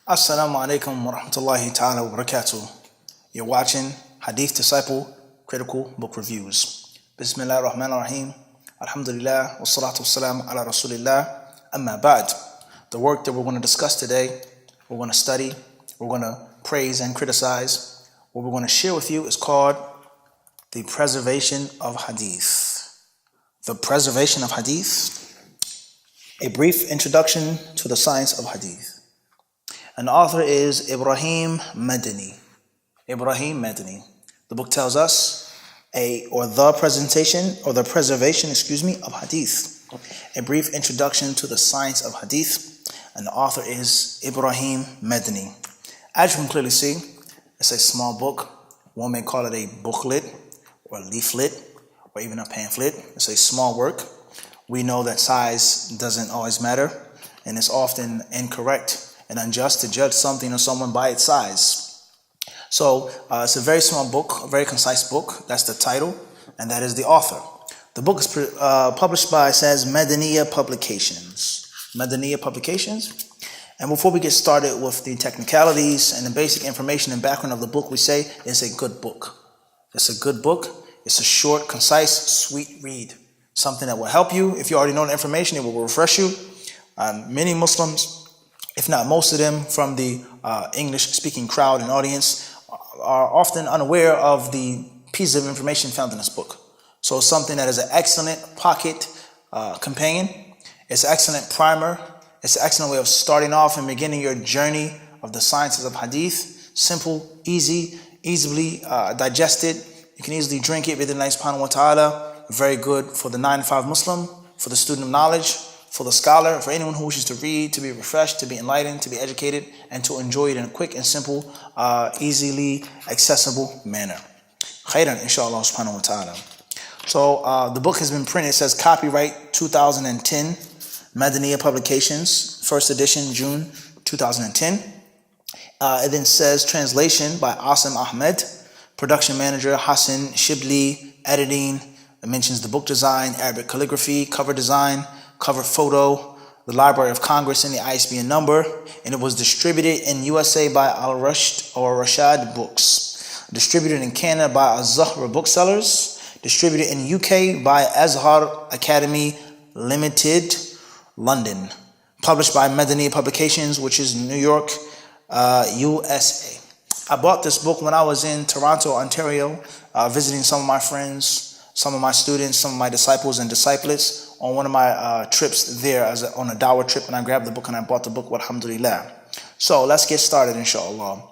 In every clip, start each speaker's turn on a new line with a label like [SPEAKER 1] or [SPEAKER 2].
[SPEAKER 1] Assalamu alaikum wa rahmatullahi ta'ala wa barakatuh. You're watching Hadith Disciple Critical Book Reviews. Bismillah ar-Rahman ar-Rahim. Alhamdulillah wa salatu wa salam ala Rasulillah. Amma ba'd. The work that we're going to discuss today, we're going to study, we're going to praise and criticize. What we're going to share with you is called The Preservation of Hadith. The Preservation of Hadith. A brief introduction to the science of Hadith. And the author is Ibrahim Madani. Ibrahim Madani. The book tells us the preservation of Hadith. A brief introduction to the science of Hadith. And the author is Ibrahim Madani. As you can clearly see, it's a small book. One may call it a booklet or a leaflet or even a pamphlet. It's a small work. We know that size doesn't always matter, and it's often incorrect and unjust to judge something or someone by its size. So it's a very small book, a very concise book. That's the title, and that is the author. The book is published by, it says, Madaniya Publications. Madaniya Publications. And before we get started with the technicalities and the basic information and background of the book, we say it's a good book. It's a good book. It's a short, concise, sweet read. Something that will help you. If you already know the information, it will refresh you. Many Muslims, if not most of them, from the English-speaking crowd and audience, are often unaware of the pieces of information found in this book. So it's something that is an excellent pocket companion. It's an excellent primer. It's an excellent way of starting off and beginning your journey of the sciences of Hadith. Simple, easily digested. You can easily drink it with Allah subhanahu wa ta'ala. Very good for the 9 to 5 Muslim, for the student of knowledge, for the scholar, for anyone who wishes to read, to be refreshed, to be enlightened, to be educated, and to enjoy it in a quick and simple, easily accessible manner. Khairan, inshallah subhanahu wa ta'ala. So the book has been printed. It says copyright 2010, Madaniya Publications, first edition, June 2010. It then says translation by Asim Ahmed, production manager Hassan Shibli, editing. It mentions the book design, Arabic calligraphy, cover design, cover photo, the Library of Congress, and the ISBN number. And it was distributed in USA by Al-Rashad Books. Distributed in Canada by Al-Zahra Booksellers. Distributed in UK by Azhar Academy Limited, London. Published by Madaniya Publications, which is New York, USA. I bought this book when I was in Toronto, Ontario, visiting some of my friends, some of my students, some of my disciples and disciples on one of my trips there on a dawah trip, and I grabbed the book and I bought the book, alhamdulillah. So let's get started, inshallah.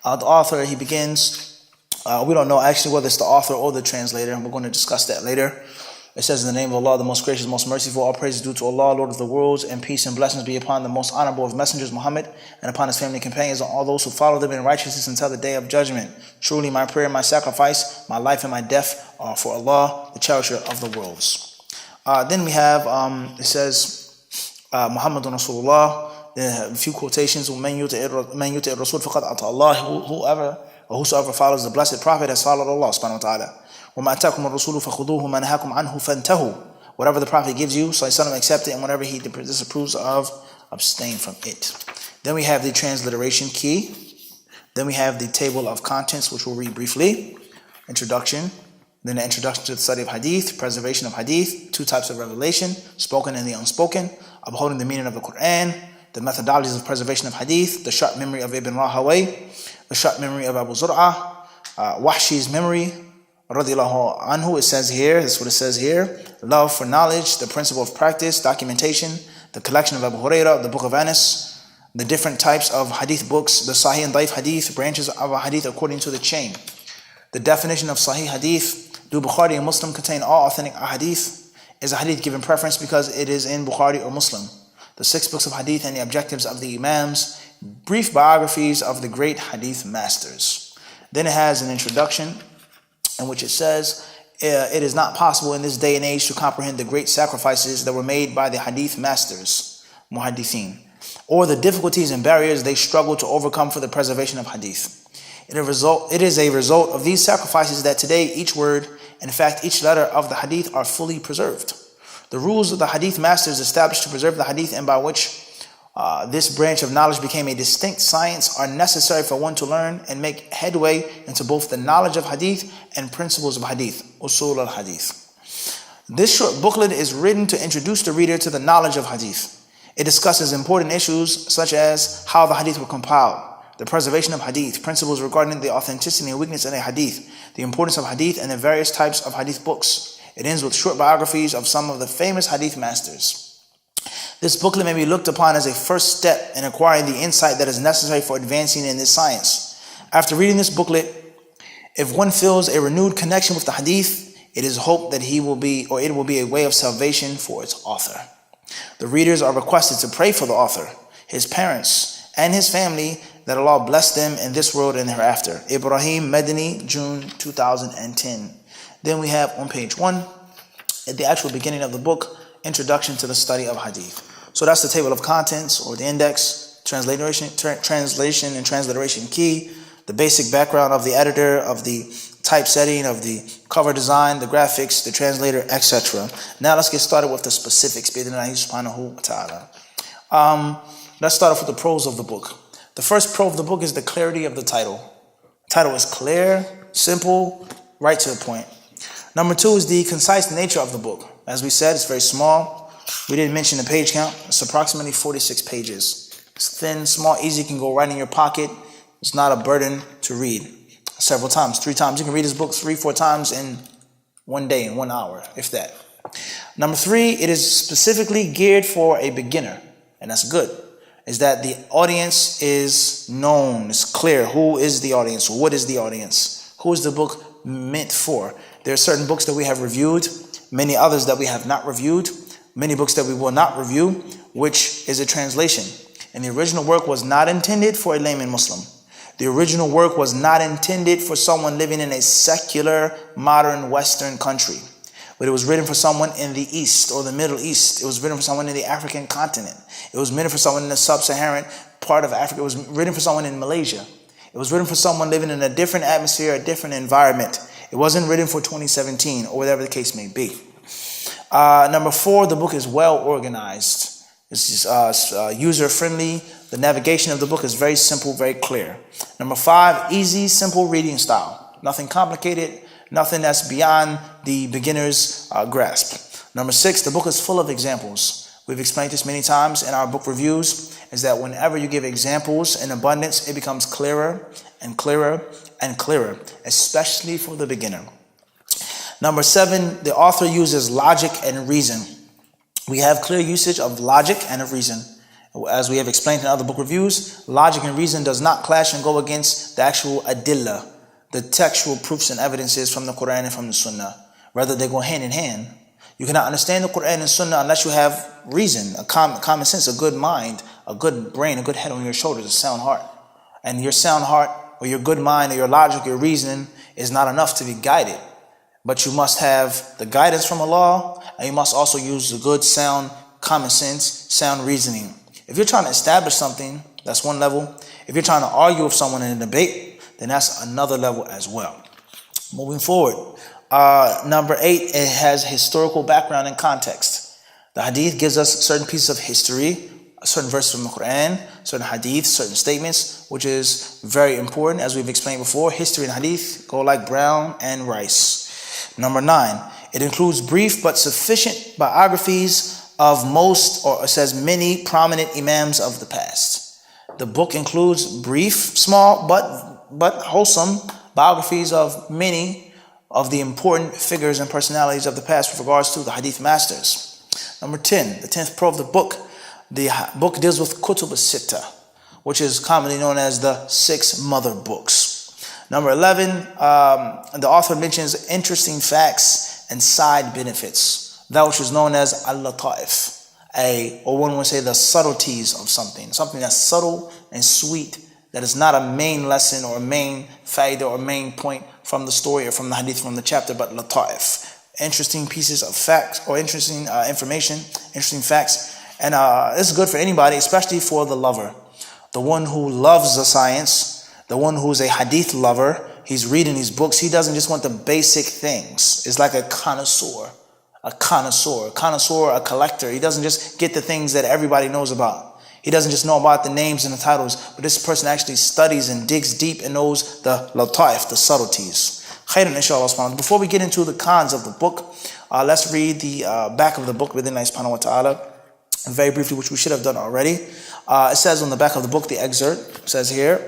[SPEAKER 1] The author, he begins, we don't know actually whether it's the author or the translator, and we're going to discuss that later. It says, in the name of Allah, the most gracious, most merciful, all praise is due to Allah, Lord of the worlds, and peace and blessings be upon the most honorable of messengers, Muhammad, and upon his family and companions, and all those who follow them in righteousness until the day of judgment. Truly, my prayer, my sacrifice, my life, and my death are for Allah, the cherisher of the worlds. Then we have, it says, Muhammadun Rasulullah. Then a few quotations, وَمَنْ يُطِعِ الرَّسُولِ فَقَدْ أَطَاعَ اللَّهَ Whosoever follows the blessed prophet has followed Allah subhanahu wa ta'ala. وَمَا أَتَاكُمُ الرَّسُولُ فَخُذُوهُ مَا نَهَاكُمْ عَنْهُ فَانْتَهُوا. Whatever the prophet gives you, so accept it, and whatever he disapproves of, abstain from it. Then we have the transliteration key. Then we have the table of contents, which we'll read briefly. Introduction. Then the introduction to the study of Hadith, preservation of Hadith, 2 types of revelation, spoken and the unspoken, upholding the meaning of the Quran, the methodologies of preservation of Hadith, the short memory of Ibn Rahawayh, the short memory of Abu Zur'ah, Wahshi's memory, radiyallahu anhu. It says here, that's what it says here, love for knowledge, the principle of practice, documentation, the collection of Abu Hurairah, the book of Anas, the different types of Hadith books, the Sahih and Daif Hadith, branches of a Hadith according to the chain. The definition of Sahih Hadith. Do Bukhari and Muslim contain all authentic Hadith? Is a Hadith given preference because it is in Bukhari or Muslim? The 6 books of Hadith and the objectives of the Imams. Brief biographies of the great Hadith masters. Then it has an introduction in which it says, it is not possible in this day and age to comprehend the great sacrifices that were made by the Hadith masters, Muhaddithin, or the difficulties and barriers they struggle to overcome for the preservation of Hadith. It is a result of these sacrifices that today each word, in fact each letter of the Hadith are fully preserved. The rules of the Hadith masters established to preserve the Hadith and by which This branch of knowledge became a distinct science are necessary for one to learn and make headway into both the knowledge of hadith and principles of hadith, usul al-hadith. This short booklet is written to introduce the reader to the knowledge of hadith. It discusses important issues such as how the hadith were compiled, the preservation of hadith, principles regarding the authenticity and weakness of a hadith, the importance of hadith and the various types of hadith books. It ends with short biographies of some of the famous hadith masters. This booklet may be looked upon as a first step in acquiring the insight that is necessary for advancing in this science. After reading this booklet, if one feels a renewed connection with the hadith, it is hoped that it will be a way of salvation for its author. The readers are requested to pray for the author, his parents, and his family, that Allah bless them in this world and hereafter. Ibrahim Medini, June 2010. Then we have on page 1, at the actual beginning of the book, Introduction to the Study of Hadith. So that's the table of contents, or the index, translation and transliteration key, the basic background of the editor, of the typesetting, of the cover design, the graphics, the translator, etc. Now let's get started with the specifics. Subhanahu wa ta'ala. Let's start off with the prose of the book. The first pro of the book is the clarity of the title. The title is clear, simple, right to the point. Number 2 is the concise nature of the book. As we said, it's very small. We didn't mention the page count. It's approximately 46 pages. It's thin, small, easy, can go right in your pocket. It's not a burden to read. Several times, 3 times. You can read this book 3-4 times in one day, in 1 hour, if that. Number 3, it is specifically geared for a beginner, and that's good. Is that the audience is known, it's clear. Who is the audience? What is the audience? Who is the book meant for? There are certain books that we have reviewed, many others that we have not reviewed, many books that we will not review, which is a translation. And the original work was not intended for a layman Muslim. The original work was not intended for someone living in a secular, modern, Western country. But it was written for someone in the East or the Middle East. It was written for someone in the African continent. It was written for someone in the sub-Saharan part of Africa. It was written for someone in Malaysia. It was written for someone living in a different atmosphere, a different environment. It wasn't written for 2017 or whatever the case may be. Number 4, the book is well organized. It's user-friendly. The navigation of the book is very simple, very clear. Number 5, easy, simple reading style. Nothing complicated, nothing that's beyond the beginner's grasp. Number 6, the book is full of examples. We've explained this many times in our book reviews, is that whenever you give examples in abundance, it becomes clearer and clearer and clearer, especially for the beginner. Number 7, the author uses logic and reason. We have clear usage of logic and of reason. As we have explained in other book reviews, logic and reason does not clash and go against the actual adillah, the textual proofs and evidences from the Quran and from the Sunnah. Rather, they go hand in hand. You cannot understand the Quran and Sunnah unless you have reason, a common sense, a good mind, a good brain, a good head on your shoulders, a sound heart. And your sound heart or your good mind or your logic, your reasoning is not enough to be guided. But you must have the guidance from Allah, and you must also use the good, sound, common sense, sound reasoning. If you're trying to establish something, that's one level. If you're trying to argue with someone in a debate, then that's another level as well. Moving forward, number 8, it has historical background and context. The hadith gives us certain pieces of history, certain verses from the Quran, certain hadith, certain statements, which is very important. As we've explained before, history and hadith go like brown and rice. Number 9, it includes brief but sufficient biographies of most, or it says many, prominent imams of the past. The book includes brief, small, but wholesome biographies of many of the important figures and personalities of the past with regards to the hadith masters. Number 10, the 10th pro of the book deals with Kutub al-Sitta, which is commonly known as the 6 mother books. Number 11, the author mentions interesting facts and side benefits, that which is known as al-lata'if, or one would say the subtleties of something that's subtle and sweet, that is not a main lesson or a main faida or main point from the story or from the hadith, from the chapter, but lata'if, interesting pieces of facts or interesting information, interesting facts. And this is good for anybody, especially for the lover, the one who loves the science, the one who's a hadith lover. He's reading these books. He doesn't just want the basic things. It's like a connoisseur, a collector. He doesn't just get the things that everybody knows about. He doesn't just know about the names and the titles, but this person actually studies and digs deep and knows the lataif, the subtleties. Khairan, inshallah. Before we get into the cons of the book, let's read the back of the book within Allah subhanahu wa ta'ala very briefly, which we should have done already. It says on the back of the book, the excerpt says here,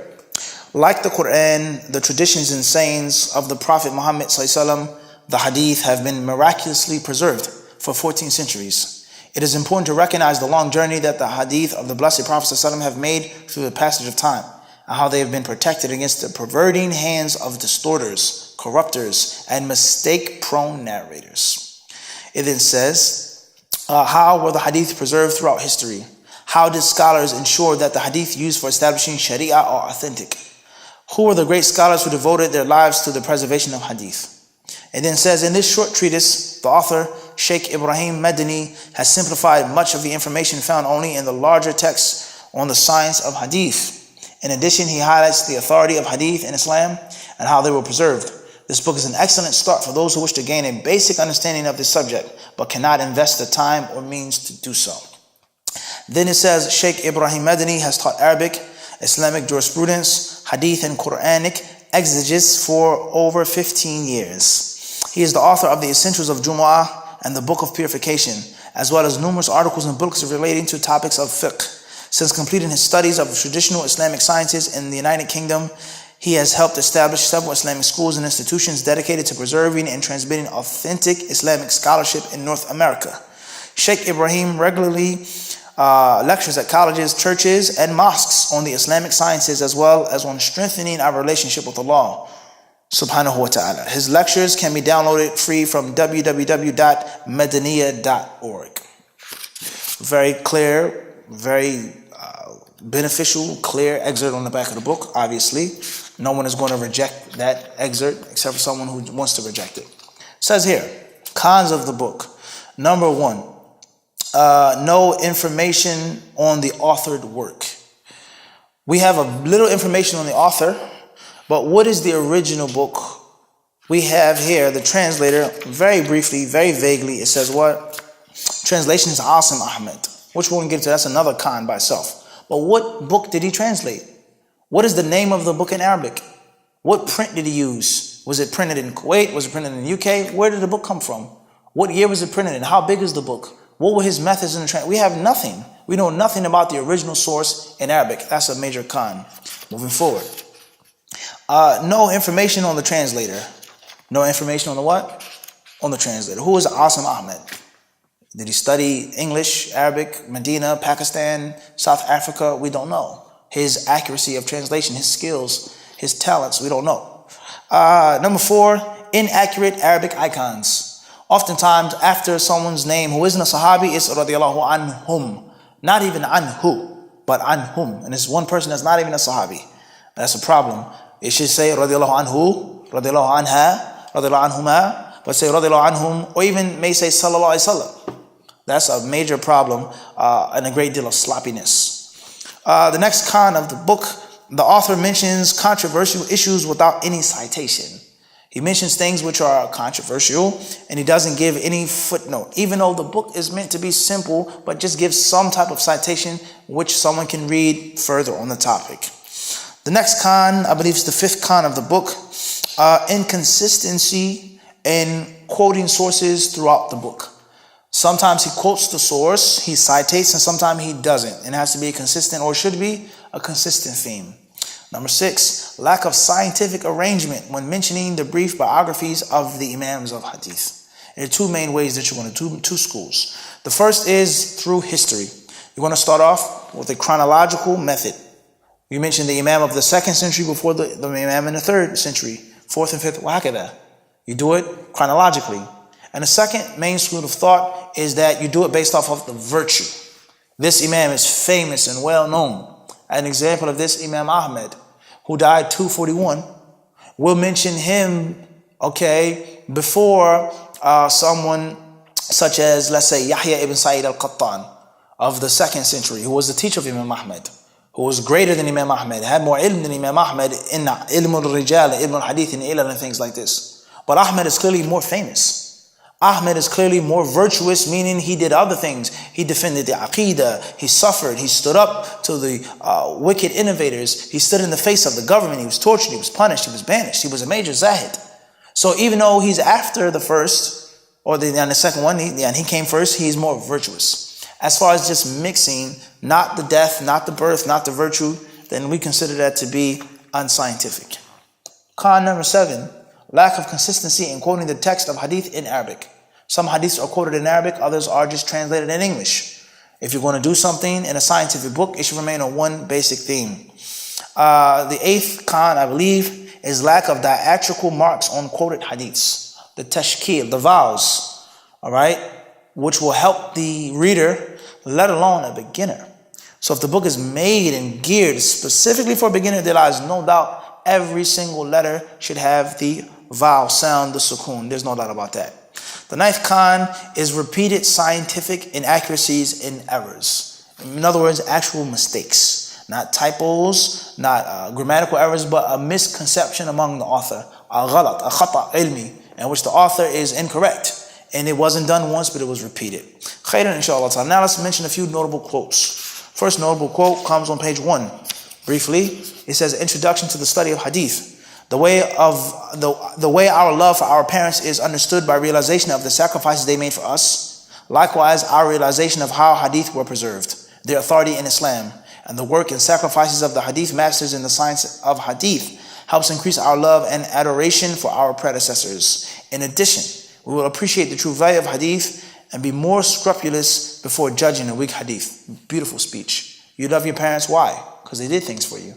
[SPEAKER 1] like the Quran, the traditions and sayings of the Prophet Muhammad sallallahu alaihi wasallam, the Hadith, have been miraculously preserved for 14 centuries. It is important to recognize the long journey that the Hadith of the Blessed Prophet sallallahu alaihi wasallam have made through the passage of time, and how they have been protected against the perverting hands of distorters, corrupters, and mistake-prone narrators. It then says, how were the Hadith preserved throughout history? How did scholars ensure that the Hadith used for establishing Sharia are authentic? Who are the great scholars who devoted their lives to the preservation of Hadith? It then says, in this short treatise, the author, Sheikh Ibrahim Madani, has simplified much of the information found only in the larger texts on the science of Hadith. In addition, he highlights the authority of Hadith in Islam and how they were preserved. This book is an excellent start for those who wish to gain a basic understanding of this subject, but cannot invest the time or means to do so. Then it says, Sheikh Ibrahim Madani has taught Arabic, Islamic jurisprudence, Hadith, and Quranic exegesis for over 15 years. He is the author of the Essentials of Jumu'ah and the Book of Purification, as well as numerous articles and books relating to topics of fiqh. Since completing his studies of traditional Islamic sciences in the United Kingdom, he has helped establish several Islamic schools and institutions dedicated to preserving and transmitting authentic Islamic scholarship in North America. Sheikh Ibrahim regularly lectures at colleges, churches, and mosques on the Islamic sciences, as well as on strengthening our relationship with Allah subhanahu wa ta'ala. His lectures can be downloaded free from www.madaniya.org. Very clear, very beneficial, clear excerpt on the back of the book, obviously. No one is going to reject that excerpt except for someone who wants to reject it. It says here, cons of the book. Number 1, no information on the authored work. We have a little information on the author, but what is the original book? We have here the translator, very briefly, very vaguely. It says what? Translation is Asim Ahmed, which we won't get to. That's another con by itself. But what book did he translate? What is the name of the book in Arabic? What print did he use? Was it printed in Kuwait? Was it printed in the UK? Where did the book come from? What year was it printed in? How big is the book? What were his methods in the translation? We have nothing. We know nothing about the original source in Arabic. That's a major con. Moving forward. No information on the translator. No information on the what? On the translator. Who is Asim Ahmed? Did he study English, Arabic, Medina, Pakistan, South Africa? We don't know. His accuracy of translation, his skills, his talents, we don't know. Number 4, inaccurate Arabic icons. Oftentimes, after someone's name who isn't a Sahabi, it's radiyallahu anhum. Not even anhu, but anhum. And it's one person that's not even a Sahabi. That's a problem. It should say radiyallahu anhu, radiyallahu anha, radiyallahu anhuma, but say radiyallahu anhum, or even may say sallallahu alayhi wa sallam. That's a major problem and a great deal of sloppiness. The next con of the book, the author mentions controversial issues without any citation. He mentions things which are controversial, and he doesn't give any footnote, even though the book is meant to be simple, but just gives some type of citation which someone can read further on the topic. The next con, I believe, is the 5th con of the book, inconsistency in quoting sources throughout the book. Sometimes he quotes the source, he citates, and sometimes he doesn't. And it has to be consistent, or should be a consistent theme. Number 6, lack of scientific arrangement when mentioning the brief biographies of the Imams of Hadith. There are 2 main ways that you're going to do, 2 schools. The first is through history. You're going to start off with a chronological method. You mentioned the Imam of the 2nd century before the Imam in the 3rd century, 4th and 5th, wahakada. You do it chronologically. And the second main school of thought is that you do it based off of the virtue. This Imam is famous and well known. An example of this, Imam Ahmed, who died 241. We'll mention him, before someone such as, let's say, Yahya ibn Sa'id al-Qattan of the 2nd century, who was the teacher of Imam Ahmed, who was greater than Imam Ahmed, had more ilm than Imam Ahmed in ilm al-rijal, ilm al-hadith, and ilm and things like this. But Ahmed is clearly more famous. Ahmed is clearly more virtuous, meaning he did other things. He defended the Aqidah, he suffered, he stood up to the wicked innovators, he stood in the face of the government, he was tortured, he was punished, he was banished, he was a major Zahid. So even though he's after the first, or the second one, he came first, he's more virtuous. As far as just mixing, not the death, not the birth, not the virtue, then we consider that to be unscientific. Con number 7, lack of consistency in quoting the text of hadith in Arabic. Some hadiths are quoted in Arabic, others are just translated in English. If you're going to do something in a scientific book, it should remain on one basic theme. The 8th con, I believe, is lack of diacritical marks on quoted hadiths. The tashkil, the vowels, all right, which will help the reader, let alone a beginner. So if the book is made and geared specifically for a beginner, there lies no doubt every single letter should have the vowel sound, the sukoon. There's no doubt about that. The 9th con is repeated scientific inaccuracies and errors. In other words, actual mistakes. Not typos, not grammatical errors, but a misconception among the author. A ghalat, a khata ilmi, in which the author is incorrect. And it wasn't done once, but it was repeated. Khairan, inshallah ta'ala. Now let's mention a few notable quotes. First notable quote comes on page 1. Briefly, it says, Introduction to the study of hadith. The way our love for our parents is understood by realization of the sacrifices they made for us. Likewise, our realization of how hadith were preserved, their authority in Islam, and the work and sacrifices of the hadith masters in the science of hadith helps increase our love and adoration for our predecessors. In addition, we will appreciate the true value of hadith and be more scrupulous before judging a weak hadith. Beautiful speech. You love your parents, why? Because they did things for you.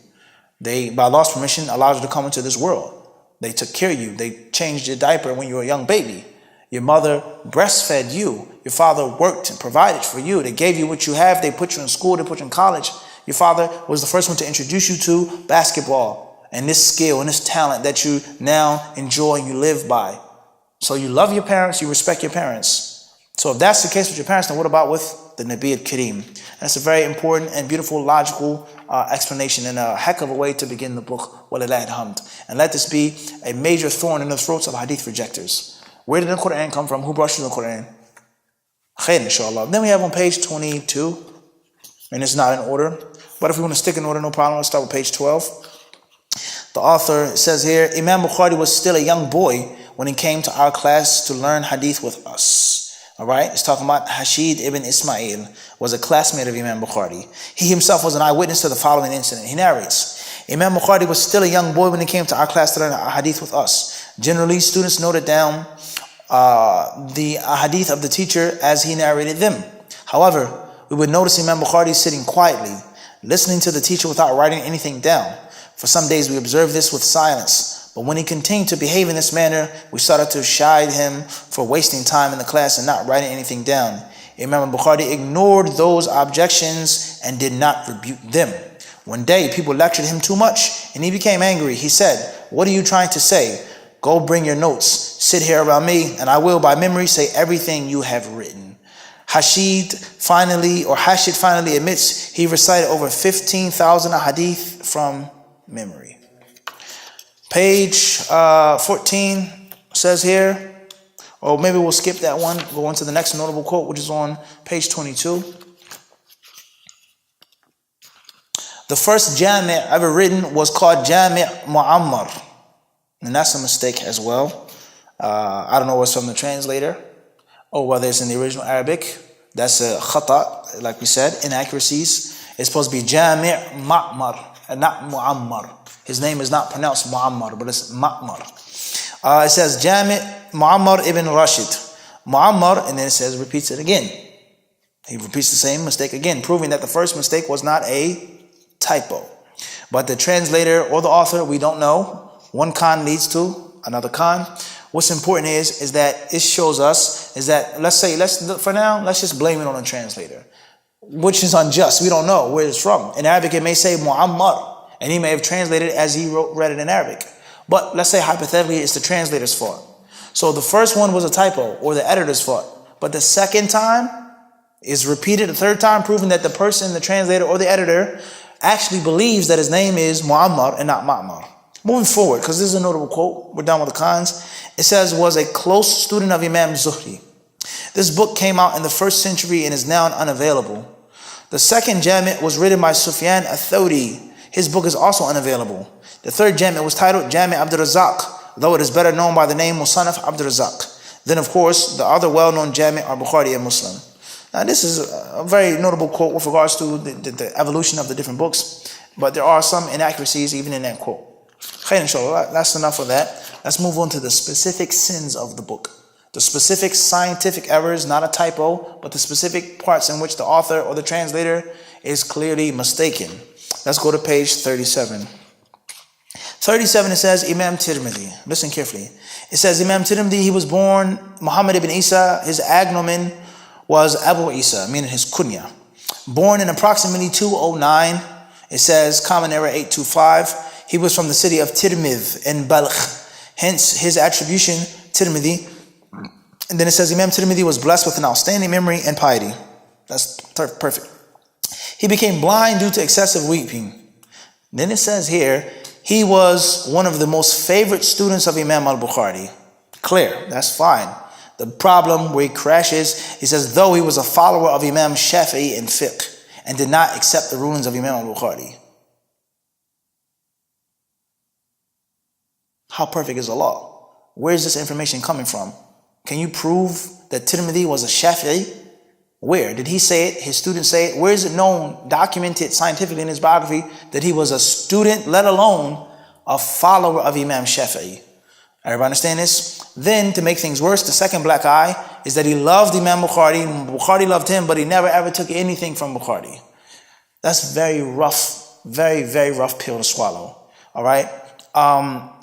[SPEAKER 1] They, by Allah's permission, allowed you to come into this world. They took care of you. They changed your diaper when you were a young baby. Your mother breastfed you. Your father worked and provided for you. They gave you what you have. They put you in school. They put you in college. Your father was the first one to introduce you to basketball and this skill and this talent that you now enjoy and you live by. So you love your parents. You respect your parents. So if that's the case with your parents, then what about with the Nabi al-Kareem? That's a very important and beautiful, logical explanation and a heck of a way to begin the book. Walillahi alhamd. And let this be a major thorn in the throats of hadith rejectors. Where did the Quran come from? Who brought you the Quran? Khair, inshallah. Then we have on page 22, and it's not in order, but if we want to stick in order, no problem. Let's start with page 12. The author says here, Imam Bukhari was still a young boy when he came to our class to learn hadith with us. All right, it's talking about Hashid ibn Ismail was a classmate of Imam Bukhari. He himself was an eyewitness to the following incident. He narrates, Imam Bukhari was still a young boy when he came to our class to learn hadith with us. Generally, students noted down the hadith of the teacher as he narrated them. However, we would notice Imam Bukhari sitting quietly, listening to the teacher without writing anything down. For some days we observed this with silence. But when he continued to behave in this manner, we started to chide him for wasting time in the class and not writing anything down. Imam Bukhari ignored those objections and did not rebuke them. One day, people lectured him too much and he became angry. He said, "What are you trying to say? Go bring your notes. Sit here around me and I will by memory say everything you have written." Hashid finally admits he recited over 15,000 hadith from memory. Page 14 says here, or maybe we'll skip that one, go on to the next notable quote, which is on page 22. The first Jami' ever written was called Jami' Mu'ammar, and that's a mistake as well. I don't know what's from the translator or whether it's in the original Arabic. That's a khata, like we said, inaccuracies. It's supposed to be Jami' Ma'mar and not Mu'ammar. His name is not pronounced Mu'ammar, but it's Ma'mar. It says Jami' Mu'ammar ibn Rashid. Mu'ammar, and then it says, repeats it again. He repeats the same mistake again, proving that the first mistake was not a typo. But the translator or the author, we don't know. One con leads to another con. What's important is that it shows us is that, let's just blame it on the translator, which is unjust. We don't know where it's from. In Arabic, it may say Mu'ammar, and he may have translated as he read it in Arabic. But let's say hypothetically it's the translator's fault. So the first one was a typo or the editor's fault. But the second time is repeated the third time, proving that the person, the translator or the editor, actually believes that his name is Mu'ammar and not Ma'mar. Moving forward, because this is a notable quote, we're done with the cons. It says, was a close student of Imam Zuhri. This book came out in the 1st century and is now unavailable. The second Jami' was written by Sufyan al-Thawri. His book is also unavailable. The third Jami' was titled Jami' Abdul Razak, though it is better known by the name Musannaf Abdul Razak. Then, of course, the other well-known Jami' are Bukhari and Muslim. Now, this is a very notable quote with regards to the evolution of the different books, but there are some inaccuracies even in that quote. Okay, inshallah, that's enough of that. Let's move on to the specific sins of the book. The specific scientific errors, not a typo, but the specific parts in which the author or the translator is clearly mistaken. Let's go to page 37. 37, it says Imam Tirmidhi. Listen carefully. It says Imam Tirmidhi, he was born Muhammad ibn Isa. His agnomen was Abu Isa, meaning his kunya. Born in approximately 209. It says common era 825. He was from the city of Tirmidh in Balkh. Hence his attribution, Tirmidhi. And then it says Imam Tirmidhi was blessed with an outstanding memory and piety. That's perfect. He became blind due to excessive weeping. Then it says here, he was one of the most favorite students of Imam al-Bukhari. Clear, that's fine. The problem where he crashes, he says, though he was a follower of Imam Shafi'i in fiqh and did not accept the rulings of Imam al-Bukhari. How perfect is Allah? Where is this information coming from? Can you prove that Tirmidhi was a Shafi'i? Where? Did he say it? His students say it? Where is it known, documented scientifically in his biography, that he was a student, let alone a follower of Imam Shafi'i? Everybody understand this? Then, to make things worse, the second black eye is that he loved Imam Bukhari. Bukhari loved him, but he never ever took anything from Bukhari. That's very rough, very, very rough pill to swallow. All right?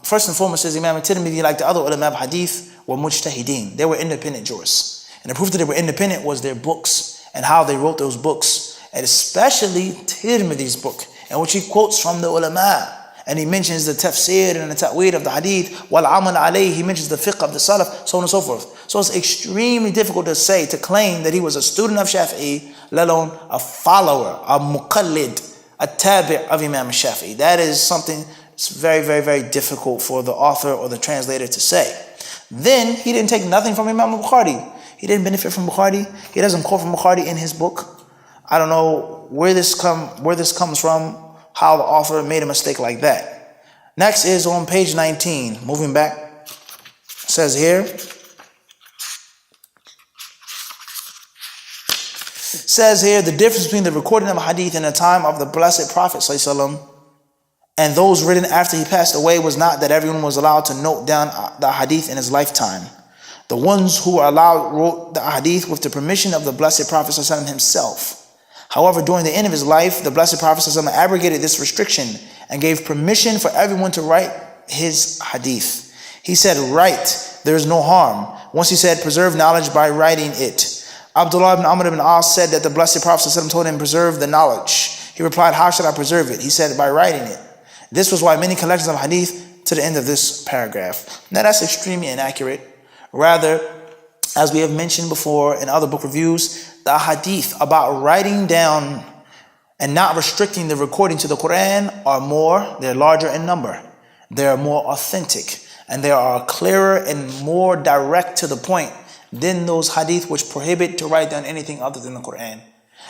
[SPEAKER 1] First and foremost, says Imam Tirmidhi, like the other ulama of hadith, were mujtahideen. They were independent jurists. And the proof that they were independent was their books and how they wrote those books. And especially Tirmidhi's book, in which he quotes from the ulama. And he mentions the tafsir and the ta'weed of the hadith. Wal amal alayhi, he mentions the fiqh of the salaf, so on and so forth. So it's extremely difficult to say, to claim that he was a student of Shafi'i, let alone a follower, a muqallid, a tabi' of Imam Shafi'i. That is something it's very, very, very difficult for the author or the translator to say. Then he didn't take nothing from Imam Bukhari. He didn't benefit from Bukhari. He doesn't quote from Bukhari in his book. I don't know where this comes from, how the author made a mistake like that. Next is on page 19. Moving back, it says here, the difference between the recording of a hadith in the time of the Blessed Prophet ﷺ and those written after he passed away was not that everyone was allowed to note down the hadith in his lifetime. The ones who were allowed wrote the hadith with the permission of the Blessed Prophet ﷺ himself. However, during the end of his life, the Blessed Prophet ﷺ abrogated this restriction and gave permission for everyone to write his hadith. He said, write, there is no harm. Once he said, preserve knowledge by writing it. Abdullah ibn Amr ibn As said that the Blessed Prophet ﷺ told him, preserve the knowledge. He replied, how should I preserve it? He said, by writing it. This was why many collections of hadith to the end of this paragraph. Now that's extremely inaccurate. Rather, as we have mentioned before in other book reviews, the hadith about writing down and not restricting the recording to the Quran they're larger in number. They are more authentic and they are clearer and more direct to the point than those hadith which prohibit to write down anything other than the Quran.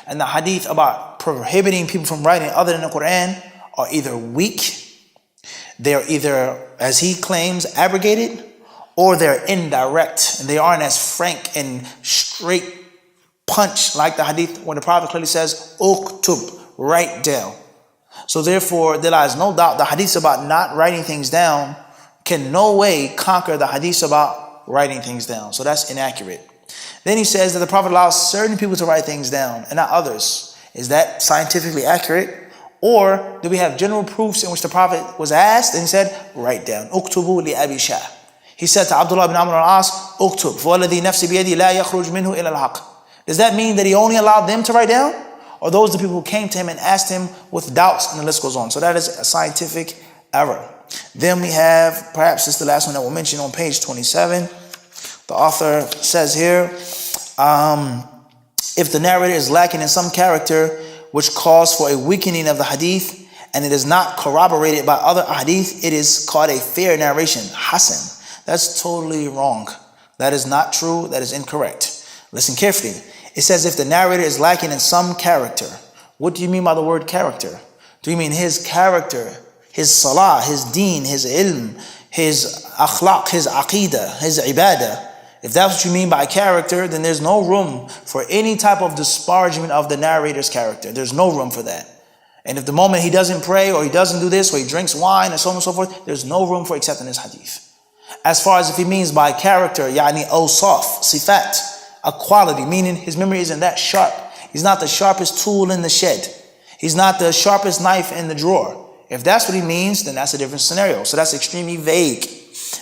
[SPEAKER 1] And the hadith about prohibiting people from writing other than the Quran are either weak, they're either, as he claims, abrogated, or they're indirect, and they aren't as frank and straight punch like the hadith when the Prophet clearly says, uktub, write down. So therefore, there lies no doubt the hadiths about not writing things down can no way conquer the hadiths about writing things down. So that's inaccurate. Then he says that the Prophet allows certain people to write things down and not others. Is that scientifically accurate? Or do we have general proofs in which the Prophet was asked and he said, write down. Uktubu li Abi Shah. He said to Abdullah ibn Amr al-As, Uktub, فَوَالَّذِي نَفْسِ بِيَدِي لَا يَخْرُجْ مِنْهُ إِلَى الْحَقِّ. Does that mean that he only allowed them to write down? Or those the people who came to him and asked him with doubts, and the list goes on. So that is a scientific error. Then we have, perhaps this is the last one that we'll mention on page 27. The author says here, if the narrator is lacking in some character which calls for a weakening of the hadith, and it is not corroborated by other hadith, it is called a fair narration, hasan. That's totally wrong. That is not true. That is incorrect. Listen carefully. It says if the narrator is lacking in some character. What do you mean by the word character? Do you mean his character, his salah, his deen, his ilm, his akhlaq, his aqidah, his ibadah? If that's what you mean by character, then there's no room for any type of disparagement of the narrator's character. There's no room for that. And if the moment he doesn't pray or he doesn't do this or he drinks wine and so on and so forth, there's no room for accepting his hadith. As far as if he means by character, yani awsaf, sifat, a quality, meaning his memory isn't that sharp. He's not the sharpest tool in the shed. He's not the sharpest knife in the drawer. If that's what he means, then that's a different scenario. So that's extremely vague.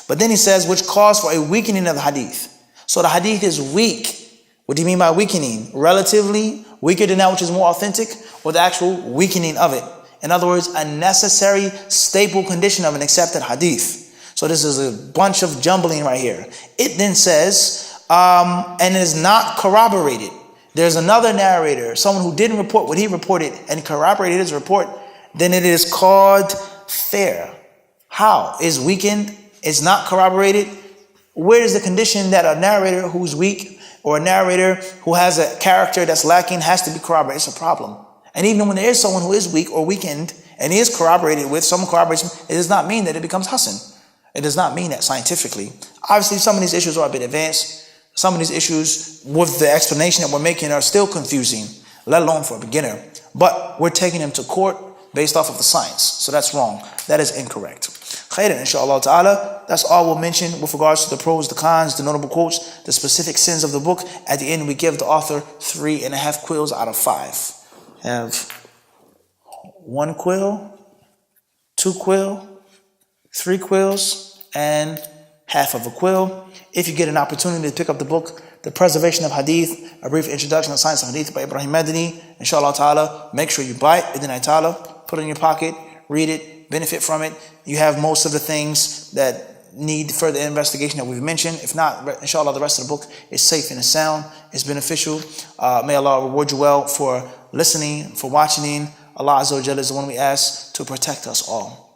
[SPEAKER 1] But then he says, which calls for a weakening of the hadith. So the hadith is weak. What do you mean by weakening? Relatively weaker than that which is more authentic, or the actual weakening of it? In other words, a necessary staple condition of an accepted hadith. So this is a bunch of jumbling right here. It then says, and is not corroborated. There's another narrator, someone who didn't report what he reported and corroborated his report, then it is called fair. How? Is weakened? It's not corroborated? Where is the condition that a narrator who's weak or a narrator who has a character that's lacking has to be corroborated? It's a problem. And even when there is someone who is weak or weakened and is corroborated with, someone corroborates him, it does not mean that it becomes hasan. It does not mean that scientifically. Obviously, some of these issues are a bit advanced. Some of these issues with the explanation that we're making are still confusing, let alone for a beginner. But we're taking them to court based off of the science. So that's wrong. That is incorrect. Khairan, inshallah ta'ala. That's all we'll mention with regards to the pros, the cons, the notable quotes, the specific sins of the book. At the end, we give the author 3.5 quills out of 5. Have 1 quill, 2 quill, 3 quills, and half of a quill. If you get an opportunity to pick up the book, The Preservation of Hadith, A Brief Introduction to the Science of Hadith by Ibrahim Madani, inshallah ta'ala, make sure you buy it, idhni ta'ala, put it in your pocket, read it, benefit from it. You have most of the things that need further investigation that we've mentioned. If not, inshallah, the rest of the book is safe and is sound, it's beneficial. May Allah reward you well for listening, for watching. Allah Azza wa Jalla is the one we ask to protect us all.